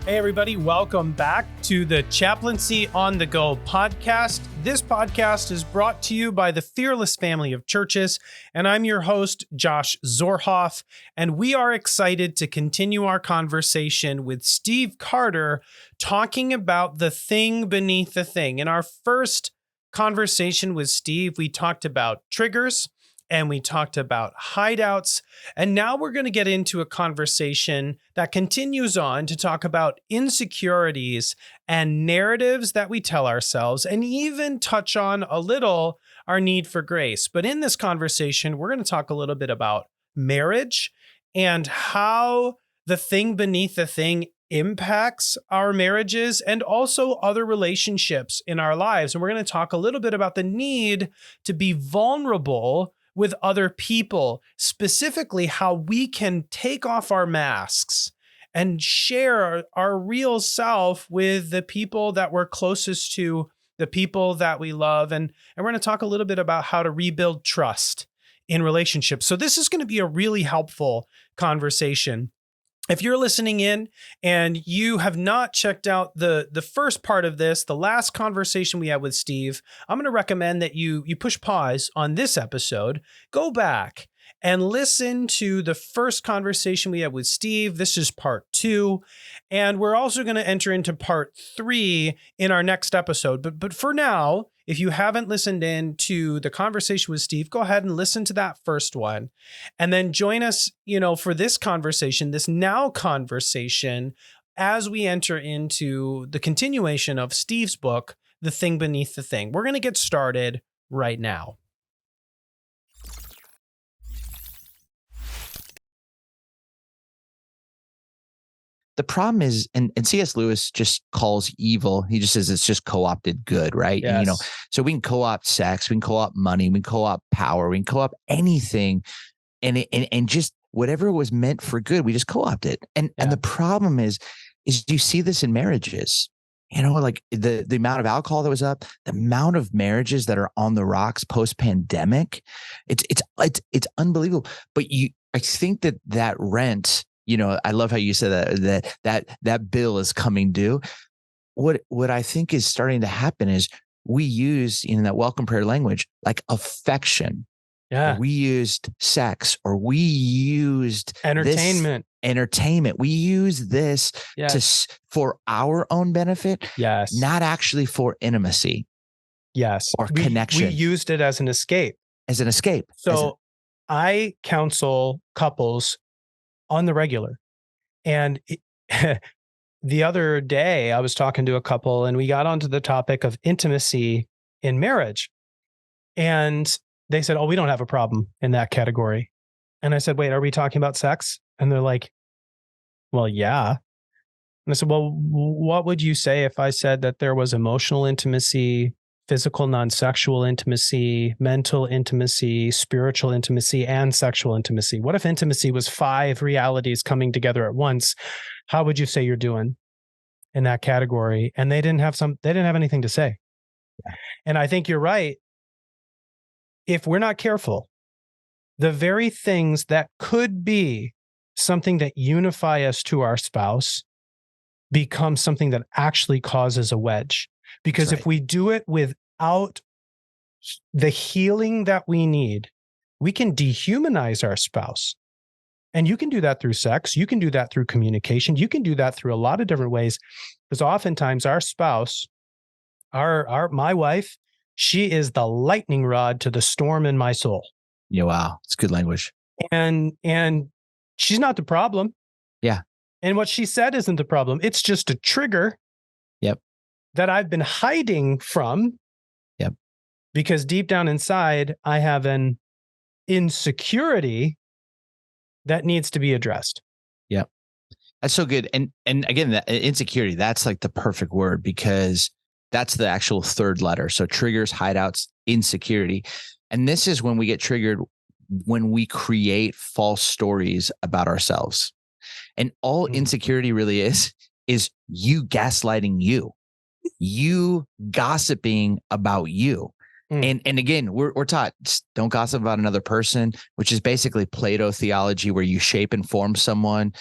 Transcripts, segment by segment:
Hey, everybody, welcome back to the Chaplaincy on the Go podcast. This podcast is brought to you by the Fearless family of churches, and I'm your host, Josh Zorhoff, and we are excited to continue our conversation with Steve Carter talking about the thing beneath the thing. In our first conversation with Steve, we talked about triggers, and we talked about hideouts. And now we're going to get into a conversation that continues on to talk about insecurities and narratives that we tell ourselves, and even touch on a little our need for grace. But in this conversation, we're going to talk a little bit about marriage and how the thing beneath the thing impacts our marriages and also other relationships in our lives. And we're going to talk a little bit about the need to be vulnerable with other people, specifically how we can take off our masks and share our real self with the people that we're closest to, the people that we love. And we're going to talk a little bit about how to rebuild trust in relationships. So this is going to be a really helpful conversation. If you're listening in and you have not checked out the first part of this, the last conversation we had with Steve, I'm going to recommend that you push pause on this episode, go back and listen to the first conversation we had with Steve. This is part 2. And we're also going to enter into part 3 in our next episode. But for now, if you haven't listened in to the conversation with Steve, go ahead and listen to that first one. And then join us, for this conversation, this now conversation, as we enter into the continuation of Steve's book, The Thing Beneath the Thing. We're going to get started right now. The problem is, and C.S. Lewis just calls evil, he just says it's just co-opted good, right? Yes. And, so we can co-opt sex, we can co-opt money, we can co-opt power, we can co-opt anything, and just whatever was meant for good, we just co-opt it. And the problem is you see this in marriages, like the amount of alcohol that was up, the amount of marriages that are on the rocks post-pandemic, it's unbelievable. But I think that rent, I love how you said that bill is coming due. What I think is starting to happen is we use in that welcome prayer language, like affection. Yeah. We used sex, or we used entertainment. We use this for our own benefit. Yes. Not actually for intimacy. Yes. Or connection. We used it as an escape. So I counsel couples on the regular. And the other day I was talking to a couple and we got onto the topic of intimacy in marriage. And they said, "Oh, we don't have a problem in that category." And I said, "Wait, are we talking about sex?" And they're like, "Well, yeah." And I said, "Well, what would you say if I said that there was emotional intimacy, physical, non-sexual intimacy, mental intimacy, spiritual intimacy, and sexual intimacy? What if intimacy was 5 realities coming together at once? How would you say you're doing in that category?" And they didn't have anything to say. Yeah. And I think you're right. If we're not careful, the very things that could be something that unify us to our spouse become something that actually causes a wedge. Because if we do it without the healing that we need, we can dehumanize our spouse. And you can do that through sex. You can do that through communication. You can do that through a lot of different ways. Because oftentimes our spouse, my wife, she is the lightning rod to the storm in my soul. Yeah, wow. It's good language. And she's not the problem. Yeah. And what she said isn't the problem. It's just a trigger. Yep. That I've been hiding from. Yep. Because deep down inside, I have an insecurity that needs to be addressed. Yep. That's so good. And again, that insecurity, that's like the perfect word, because that's the actual third letter. So triggers, hideouts, insecurity. And this is when we get triggered, when we create false stories about ourselves. And all insecurity really is you gaslighting you gossiping about you. And again, we're taught, don't gossip about another person, which is basically Plato theology, where you shape and form someone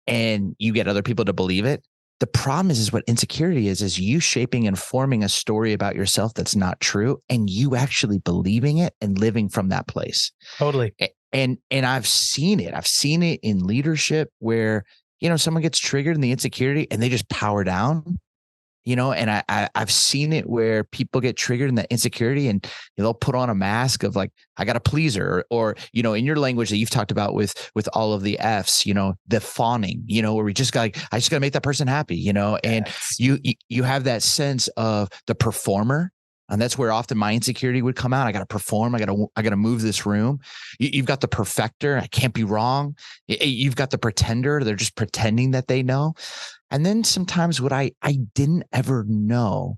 and you get other people to believe it. the problem is what insecurity is you shaping and forming a story about yourself that's not true, and you actually believing it and living from that place. Totally. And I've seen it. I've seen it in leadership where, someone gets triggered in the insecurity and they just power down. And I've seen it where people get triggered in that insecurity and they'll put on a mask of like, I got to please her, or, in your language that you've talked about with all of the F's, the fawning, where we just got like, I just got to make that person happy, and you have that sense of the performer. And that's where often my insecurity would come out. I got to perform. I got to move this room. You've got the perfecter. I can't be wrong. You've got the pretender. They're just pretending that they know. And then sometimes what I didn't ever know,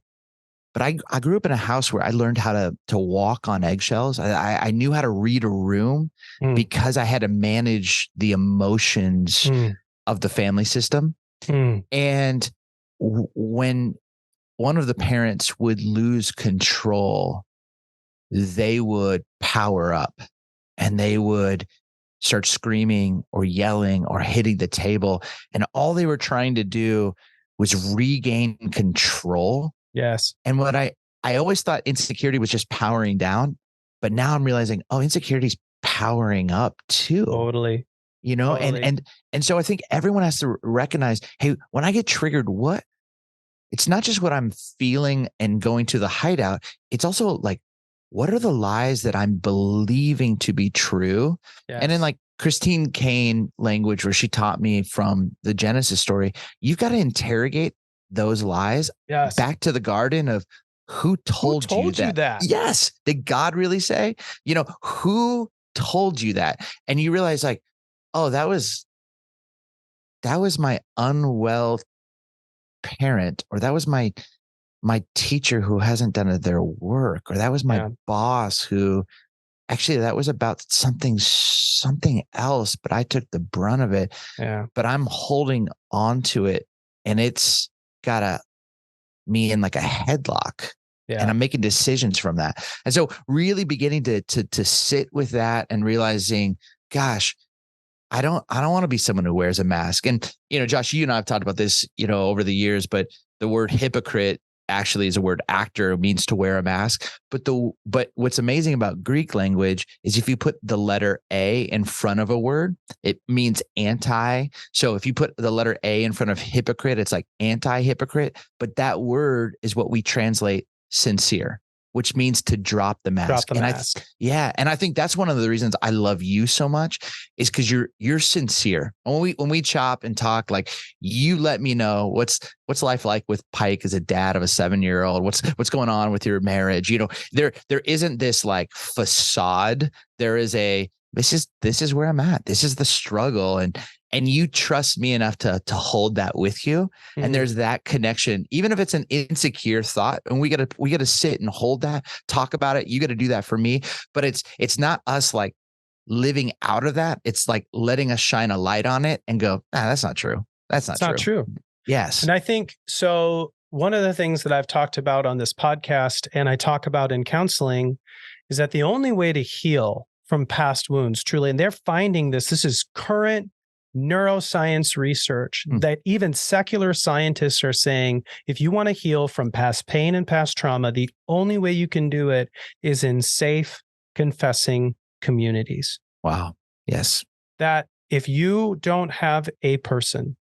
but I grew up in a house where I learned how to walk on eggshells. I knew how to read a room because I had to manage the emotions of the family system. And when one of the parents would lose control, they would power up and they would start screaming or yelling or hitting the table. And all they were trying to do was regain control. Yes. And what I always thought insecurity was just powering down, but now I'm realizing, insecurity is powering up too. Totally. Totally. And so I think everyone has to recognize, hey, when I get triggered, it's not just what I'm feeling and going to the hideout. It's also like, what are the lies that I'm believing to be true? Yes. And in like Christine Kane language, where she taught me from the Genesis story, you've got to interrogate those lies back to the garden of who told you that? Yes. Did God really say? Who told you that? And you realize like, that was my unwell parent, or that was my teacher who hasn't done their work, or that was my boss who actually that was about something else, but I took the brunt of it. Yeah. But I'm holding on to it and it's got me in like a headlock. Yeah. And I'm making decisions from that. And so really beginning to sit with that and realizing, gosh, I don't want to be someone who wears a mask. And, Josh, you and I have talked about this, over the years, but the word hypocrite actually is a word actor, means to wear a mask. But what's amazing about Greek language is if you put the letter A in front of a word, it means anti. So if you put the letter A in front of hypocrite, it's like anti-hypocrite. But that word is what we translate sincere, which means to drop the mask. And I think that's one of the reasons I love you so much is because you're sincere. When we chop and talk, like you let me know what's life like with Pike as a dad of a 7-year-old, what's going on with your marriage. There isn't this like facade. There is this is where I'm at. This is the struggle. And you trust me enough to hold that with you. Mm-hmm. And there's that connection, even if it's an insecure thought, and we gotta sit and hold that, talk about it. You got to do that for me, but it's not us like living out of that. It's like letting us shine a light on it and go, that's not true. That's not true. Yes. And I think so. One of the things that I've talked about on this podcast and I talk about in counseling is that the only way to heal from past wounds, truly, and they're finding this is current neuroscience research that even secular scientists are saying, if you want to heal from past pain and past trauma, the only way you can do it is in safe, confessing communities. Wow. Yes. That if you don't have a person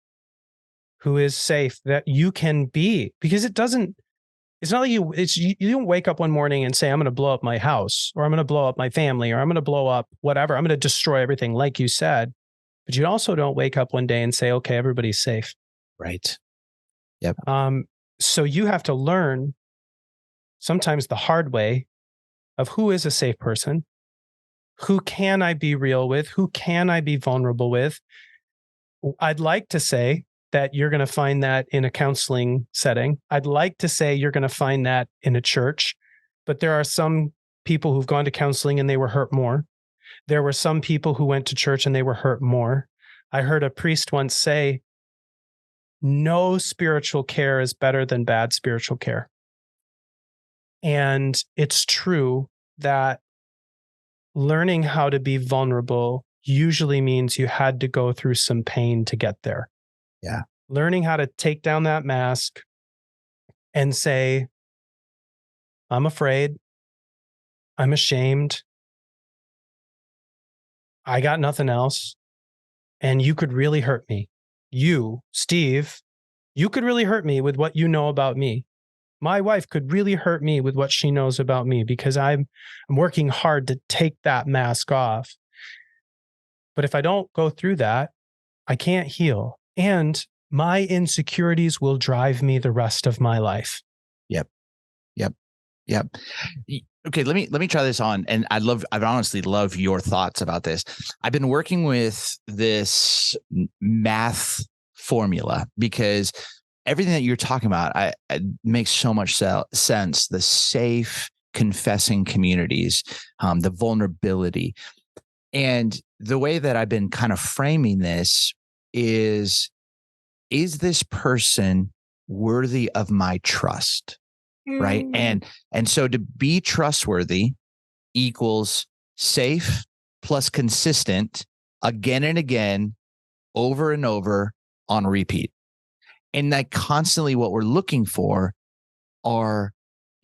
who is safe, that you can be, because it's not like you don't wake up one morning and say, I'm going to blow up my house, or I'm going to blow up my family, or I'm going to blow up whatever. I'm going to destroy everything, like you said. But you also don't wake up one day and say, okay, everybody's safe. Right. Yep. So you have to learn sometimes the hard way of who is a safe person, who can I be real with, who can I be vulnerable with. I'd like to say that you're going to find that in a counseling setting. I'd like to say you're going to find that in a church, but there are some people who've gone to counseling and they were hurt more. There were some people who went to church and they were hurt more. I heard a priest once say, no spiritual care is better than bad spiritual care. And it's true that learning how to be vulnerable usually means you had to go through some pain to get there. Yeah. learning how to take down that mask and say, I'm afraid, I'm ashamed, I got nothing else, and you could really hurt me. You, Steve, you could really hurt me with what you know about me. My wife could really hurt me with what she knows about me because I'm working hard to take that mask off. But if I don't go through that, I can't heal. And my insecurities will drive me the rest of my life. Yep. Yep. Yep. Okay, let me try this on. And I honestly love your thoughts about this. I've been working with this math formula because everything that you're talking about, it makes so much sense. The safe confessing communities, the vulnerability. And the way that I've been kind of framing this is this person worthy of my trust? Right. And so to be trustworthy equals safe plus consistent again and again, over and over on repeat. And that constantly what we're looking for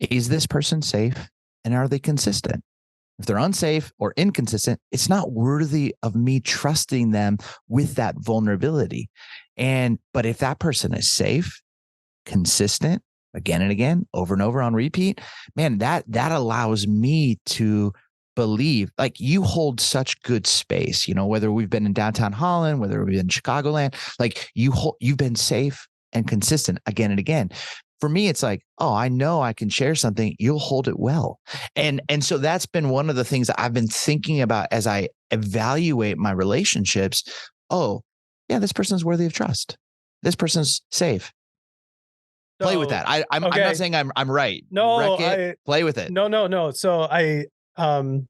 is this person safe and are they consistent? If they're unsafe or inconsistent, it's not worthy of me trusting them with that vulnerability. But if that person is safe, consistent, again and again, over and over on repeat, man, that allows me to believe, like, you hold such good space, whether we've been in downtown Holland, whether we've been in Chicagoland, like you've been safe and consistent again and again. For me, it's like, oh, I know I can share something. You'll hold it well. And so that's been one of the things that I've been thinking about as I evaluate my relationships. Oh, yeah, this person's worthy of trust. This person's safe. Play with that. I'm not saying I'm right. No, play with it. No. So I'm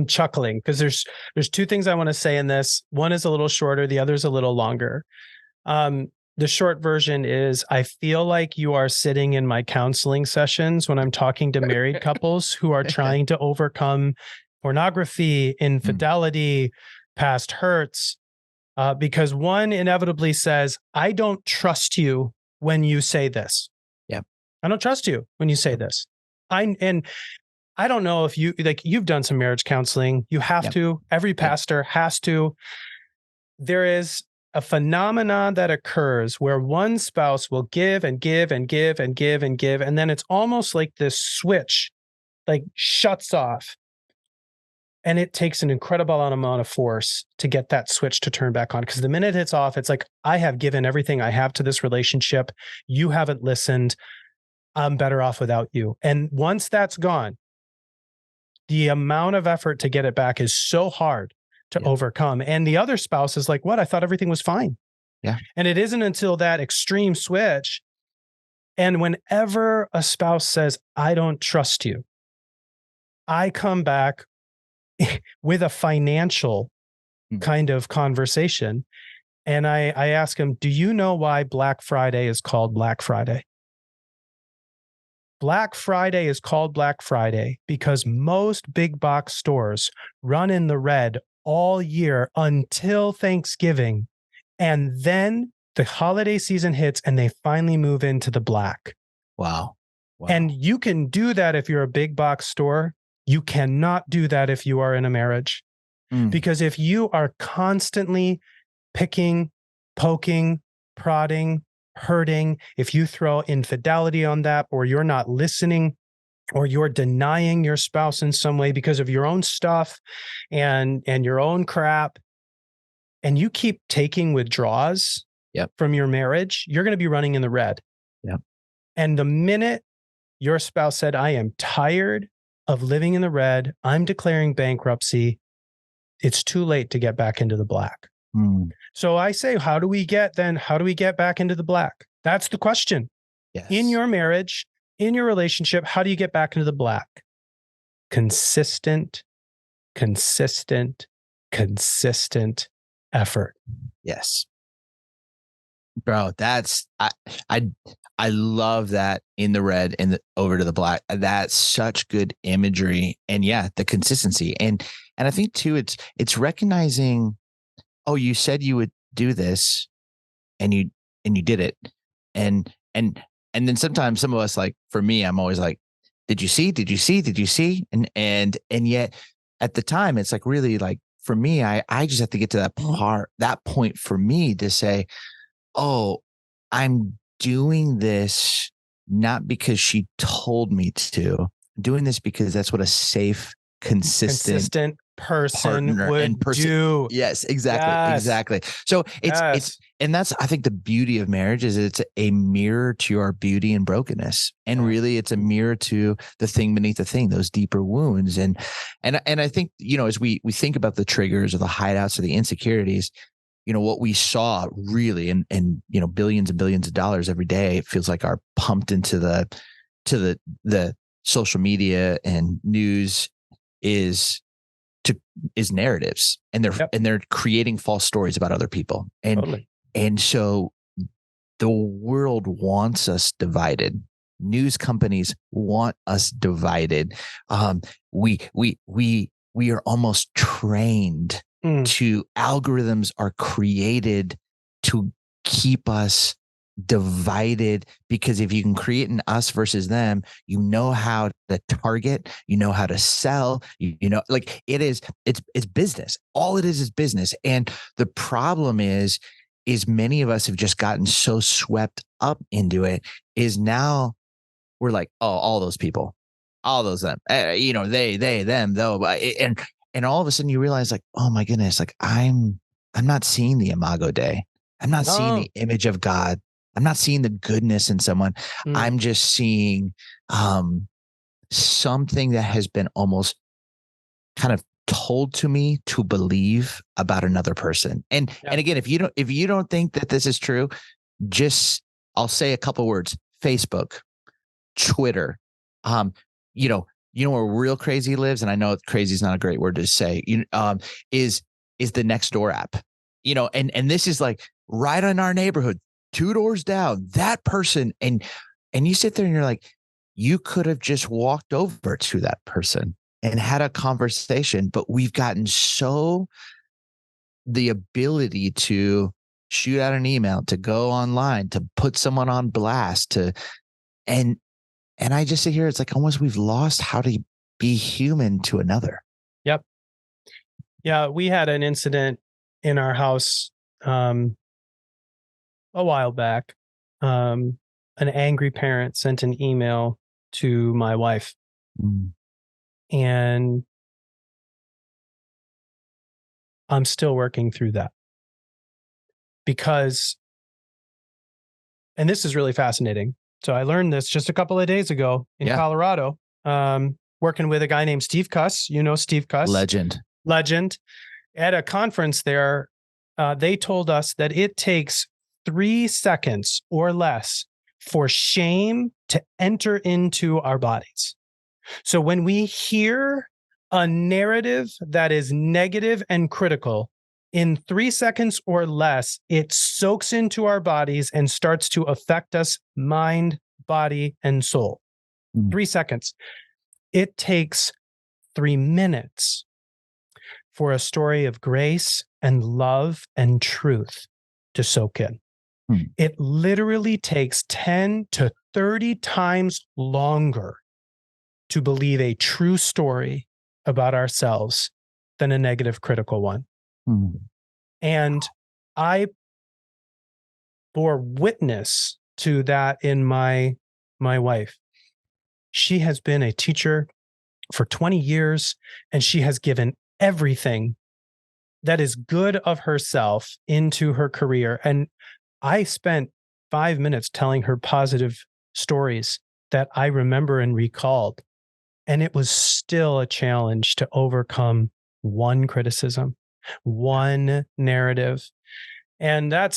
chuckling because there's two things I want to say in this. One is a little shorter, the other is a little longer. The short version is, I feel like you are sitting in my counseling sessions when I'm talking to married couples who are trying to overcome pornography, infidelity, past hurts, because one inevitably says, I don't trust you when you say this. Yep. I don't trust you when you say this. And I don't know if you've done some marriage counseling. You have to. Every pastor has to. There is a phenomenon that occurs where one spouse will give and give and give and give and give. And then it's almost like this switch, like, shuts off. And it takes an incredible amount of force to get that switch to turn back on. Because the minute it's off, it's like, I have given everything I have to this relationship. You haven't listened. I'm better off without you. And once that's gone, the amount of effort to get it back is so hard to overcome. And the other spouse is like, what? I thought everything was fine. Yeah. And it isn't until that extreme switch. And whenever a spouse says, I don't trust you, I come back with a financial kind of conversation. And I ask him, do you know why Black Friday is called Black Friday? Black Friday is called Black Friday because most big box stores run in the red all year until Thanksgiving. And then the holiday season hits and they finally move into the black. Wow. And you can do that if you're a big box store. You cannot do that if you are in a marriage. Because if you are constantly picking, poking, prodding, hurting, if you throw infidelity on that, or you're not listening, or you're denying your spouse in some way because of your own stuff and your own crap, and you keep taking withdrawals from your marriage, you're going to be running in the red. Yep. And the minute your spouse said, I am tired of living in the red, I'm declaring bankruptcy, it's too late to get back into the black. So I say, how do we get back into the black? That's the question. Yes. In your marriage, in your relationship, how do you get back into the black? Consistent effort. Yes. Bro, I love that, in the red and over to the black. That's such good imagery. And the consistency. And I think too, it's recognizing, oh, you said you would do this. and you did it. And then sometimes some of us, like for me, I'm always like, did you see? Did you see? Did you see? And yet at the time, it's like really like for me, I just have to get to that point for me to say, oh, I'm doing this not because she told me to. I'm doing this because that's what a safe, consistent person partner would and person. do. Yes, exactly. Yes. Exactly. So it's, and that's, I think the beauty of marriage is it's a mirror to our beauty and brokenness. And really it's a mirror to the thing beneath the thing, those deeper wounds. And I think, as we think about the triggers or the hideouts or the insecurities, what we saw really, and billions and billions of dollars every day, it feels like are pumped into the social media and news is narratives, and they're creating false stories about other people. And so the world wants us divided. News companies want us divided. We are almost trained to, algorithms are created to keep us divided, because if you can create an us versus them, how to target, how to sell, like it's business. All it is business. And the problem is many of us have just gotten so swept up into it, is now we're like, oh, all those people, all those them, they, them, though. And all of a sudden you realize, like, oh my goodness, like I'm not seeing the imago Dei. I'm not seeing the image of God. I'm not seeing the goodness in someone. I'm just seeing something that has been almost kind of told to me to believe about another person. And again, if you don't think that this is true, just, I'll say a couple words: Facebook, Twitter, where real crazy lives, and I know crazy is not a great word to say, is the Nextdoor app, and this is like right in our neighborhood, 2 doors down, that person. And you sit there and you're like, you could have just walked over to that person and had a conversation, but we've gotten so the ability to shoot out an email, to go online, to put someone on blast, and I just sit here, it's like almost we've lost how to be human to another. Yep. Yeah, we had an incident in our house a while back. An angry parent sent an email to my wife. And I'm still working through that. Because, and this is really fascinating. So I learned this just a couple of days ago in Colorado, working with a guy named Steve Cuss. Steve Cuss. Legend. At a conference there, they told us that it takes 3 seconds or less for shame to enter into our bodies. So when we hear a narrative that is negative and critical, in 3 seconds or less, it soaks into our bodies and starts to affect us, mind, body, and soul. 3 seconds. It takes 3 minutes for a story of grace and love and truth to soak in. It literally takes 10 to 30 times longer to believe a true story about ourselves than a negative, critical one. And I bore witness to that in my wife. She has been a teacher for 20 years, and she has given everything that is good of herself into her career. And I spent 5 minutes telling her positive stories that I remember and recalled. And it was still a challenge to overcome one criticism, one narrative. And I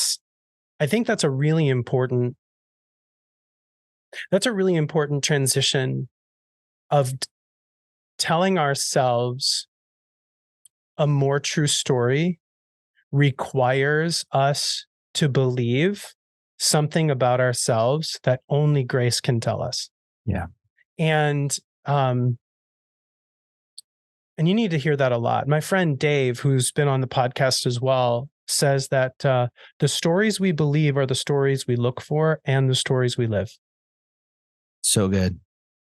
think that's a really important transition of telling ourselves a more true story requires us to believe something about ourselves that only grace can tell us. Yeah. And you need to hear that a lot. My friend Dave, who's been on the podcast as well, says that the stories we believe are the stories we look for and the stories we live. So good.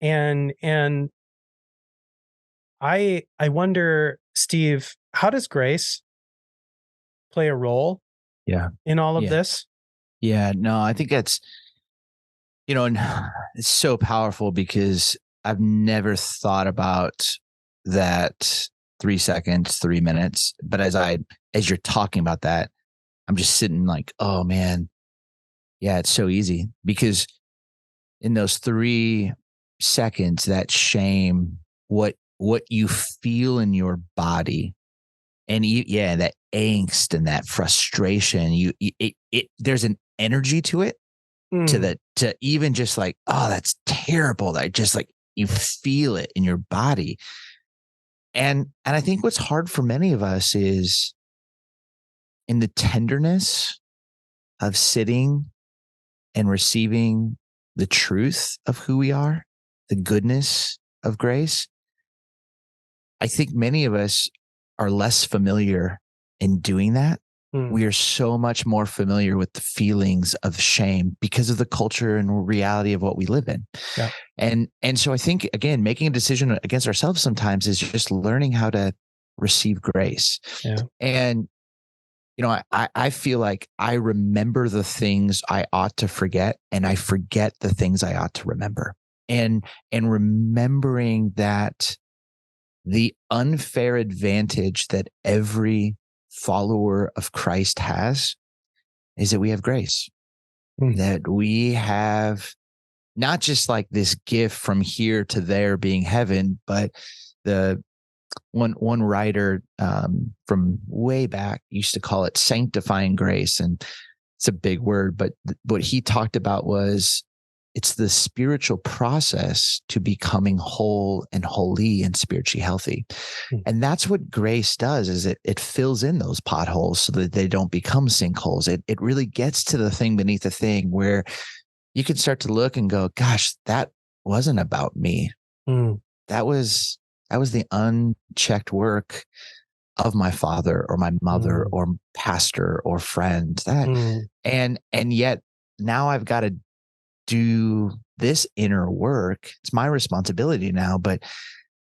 And I wonder, Steve, how does grace play a role Yeah. in all of Yeah. this? Yeah. No, I think that's, and it's so powerful because I've never thought about that 3 seconds, 3 minutes. But as you're talking about that, I'm just sitting like, oh man, yeah, it's so easy because in those 3 seconds, that shame, what you feel in your body, and yeah, that angst and that frustration, there's an energy to it, Mm, to even just like, oh, that's terrible. That just like you feel it in your body. And I think what's hard for many of us is in the tenderness of sitting and receiving the truth of who we are, the goodness of grace. I think many of us are less familiar in doing that. mm, We are so much more familiar with the feelings of shame because of the culture and reality of what we live in. yeah, And so I think again, making a decision against ourselves sometimes is just learning how to receive grace. yeah. And I feel like I remember the things I ought to forget, and I forget the things I ought to remember. And remembering that the unfair advantage that every follower of Christ has is that we have grace, Mm, that we have not just like this gift from here to there being heaven, but the one writer from way back used to call it sanctifying grace, and it's a big word, but what he talked about was it's the spiritual process to becoming whole and holy and spiritually healthy. mm, And that's what grace does, is it fills in those potholes so that they don't become sinkholes. It really gets to the thing beneath the thing where you can start to look and go, gosh, that wasn't about me. mm, That was the unchecked work of my father or my mother mm, or pastor or friend. That mm, and yet now I've got to do this inner work. It's my responsibility now, but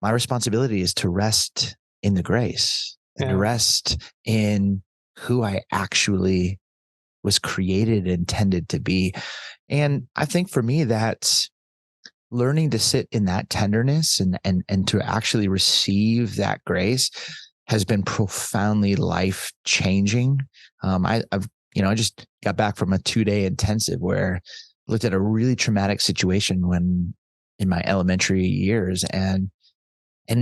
my responsibility is to rest in the grace and to yeah, rest in who I actually was created, intended to be. And I think for me, that's learning to sit in that tenderness and to actually receive that grace has been profoundly life changing. I just got back from a 2-day intensive where I looked at a really traumatic situation when in my elementary years, and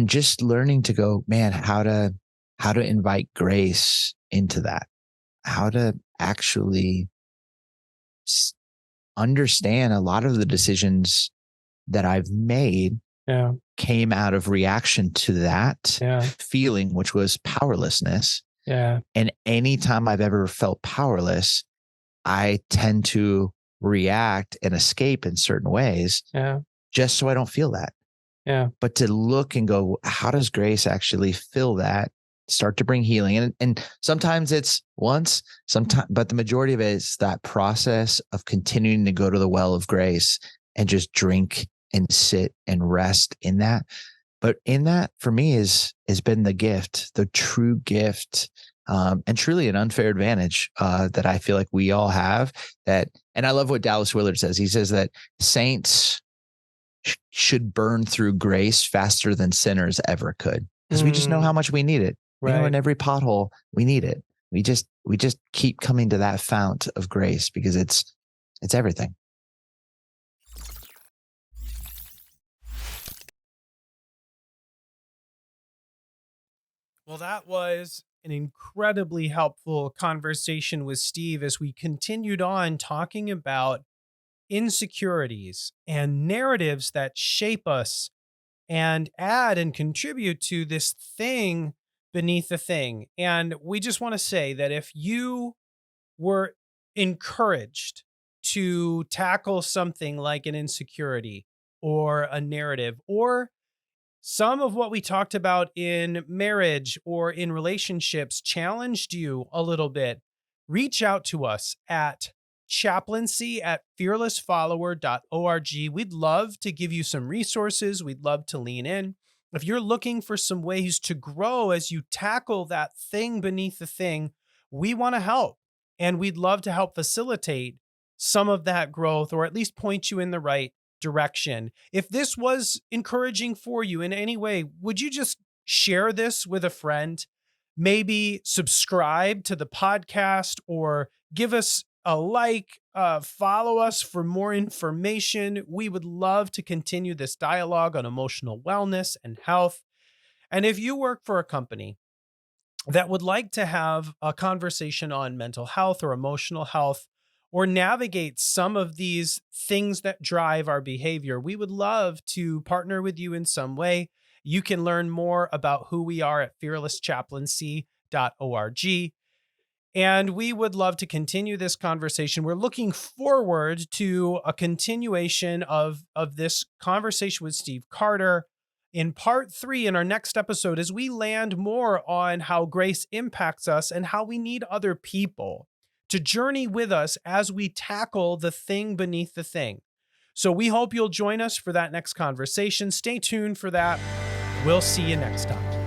just learning to go, man, how to invite grace into that, how to actually understand a lot of the decisions that I've made yeah, came out of reaction to that yeah, feeling, which was powerlessness. yeah, And anytime I've ever felt powerless, I tend to react and escape in certain ways yeah, just so I don't feel that. yeah, But to look and go, how does grace actually fill that? Start to bring healing. And sometimes it's once, sometimes, but the majority of it is that process of continuing to go to the well of grace and just drink and sit and rest in that. But in that, for me, has been the gift, the true gift, and truly an unfair advantage that I feel like we all have. That, and I love what Dallas Willard says. He says that saints should burn through grace faster than sinners ever could, because we just know how mm, much we need it. In right. every pothole, we need it. We just keep coming to that fount of grace because it's everything. Well, that was an incredibly helpful conversation with Steve as we continued on talking about insecurities and narratives that shape us and add and contribute to this thing beneath the thing. And we just want to say that if you were encouraged to tackle something like an insecurity or a narrative or some of what we talked about in marriage or in relationships challenged you a little bit, reach out to us at chaplaincy@fearlessfollower.org. We'd love to give you some resources. We'd love to lean in. If you're looking for some ways to grow as you tackle that thing beneath the thing, we want to help. And we'd love to help facilitate some of that growth, or at least point you in the right direction. If this was encouraging for you in any way, would you just share this with a friend? Maybe subscribe to the podcast or give us a like, follow us for more information. We would love to continue this dialogue on emotional wellness and health. And if you work for a company that would like to have a conversation on mental health or emotional health, or navigate some of these things that drive our behavior, we would love to partner with you in some way. You can learn more about who we are at fearlesschaplaincy.org. And we would love to continue this conversation. We're looking forward to a continuation of this conversation with Steve Carter in part 3 in our next episode, as we land more on how grace impacts us and how we need other people to journey with us as we tackle the thing beneath the thing. So we hope you'll join us for that next conversation. Stay tuned for that. We'll see you next time.